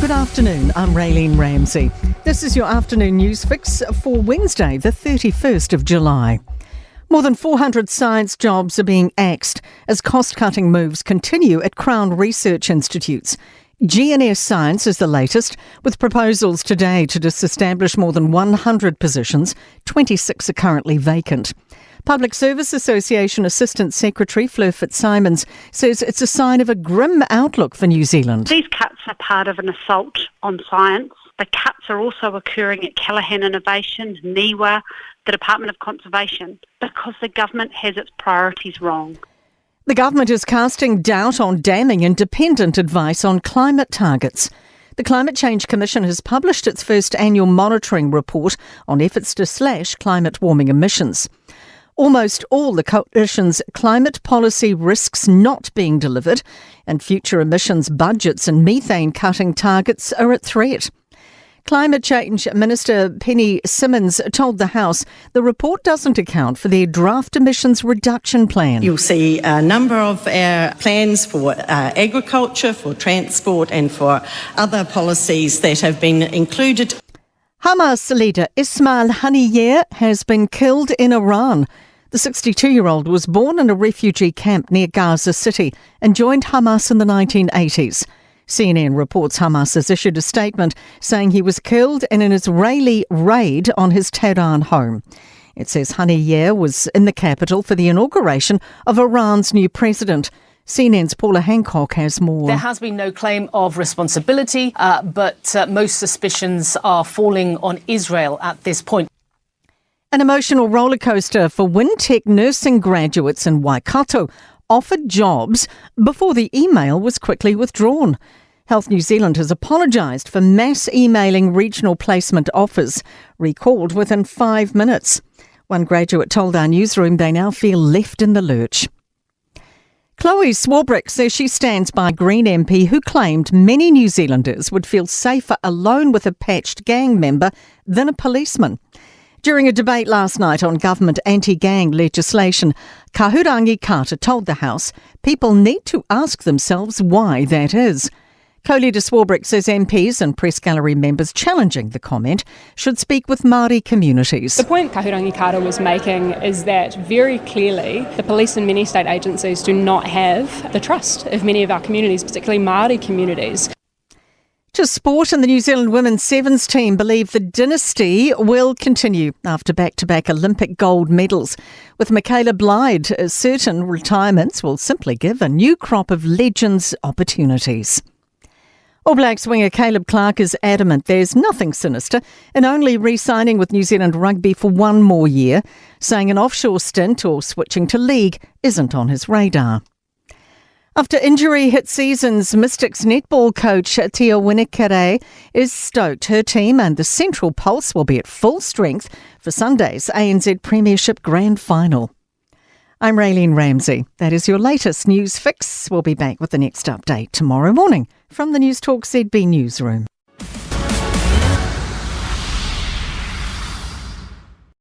Good afternoon, I'm Raylene Ramsey. This is your afternoon news fix for Wednesday, the 31st of July. More than 400 science jobs are being axed as cost-cutting moves continue at Crown Research Institutes. GNS Science is the latest, with proposals today to disestablish more than 100 positions. 26 are currently vacant. Public Service Association Assistant Secretary Fleur Fitzsimons says it's a sign of a grim outlook for New Zealand. These cuts are part of an assault on science. The cuts are also occurring at Callaghan Innovation, NIWA, the Department of Conservation, because the government has its priorities wrong. The government is casting doubt on damning independent advice on climate targets. The Climate Change Commission has published its first annual monitoring report on efforts to slash climate warming emissions. Almost all the coalition's climate policy risks not being delivered, and future emissions budgets and methane cutting targets are at threat. Climate Change Minister Penny Simmons told the House the report doesn't account for their draft emissions reduction plan. You'll see a number of our plans for agriculture, for transport and for other policies that have been included. Hamas leader Ismail Haniyeh has been killed in Iran. The 62-year-old was born in a refugee camp near Gaza City and joined Hamas in the 1980s. CNN reports Hamas has issued a statement saying he was killed in an Israeli raid on his Tehran home. It says Haniyeh was in the capital for the inauguration of Iran's new president. CNN's Paula Hancock has more. There has been no claim of responsibility, but most suspicions are falling on Israel at this point. An emotional rollercoaster for Wintec nursing graduates in Waikato offered jobs before the email was quickly withdrawn. Health New Zealand has apologised for mass emailing regional placement offers, recalled within 5 minutes. One graduate told our newsroom they now feel left in the lurch. Chloe Swarbrick says she stands by Green MP who claimed many New Zealanders would feel safer alone with a patched gang member than a policeman. During a debate last night on government anti-gang legislation, Kahurangi Carter told the House people need to ask themselves why that is. Co-leader Swarbrick says MPs and press gallery members challenging the comment should speak with Māori communities. The point Kahurangi Carter was making is that very clearly the police and many state agencies do not have the trust of many of our communities, particularly Māori communities. To sport, and the New Zealand women's sevens team believe the dynasty will continue after back-to-back Olympic gold medals. With Michaela Blyde, certain retirements will simply give a new crop of legends opportunities. All Blacks winger Caleb Clark is adamant there's nothing sinister in only re-signing with New Zealand Rugby for one more year, saying an offshore stint or switching to league isn't on his radar. After injury-hit seasons, Mystics netball coach Tia Winikere is stoked her team and the Central Pulse will be at full strength for Sunday's ANZ Premiership Grand Final. I'm Raylene Ramsey. That is your latest news fix. We'll be back with the next update tomorrow morning from the Newstalk ZB newsroom.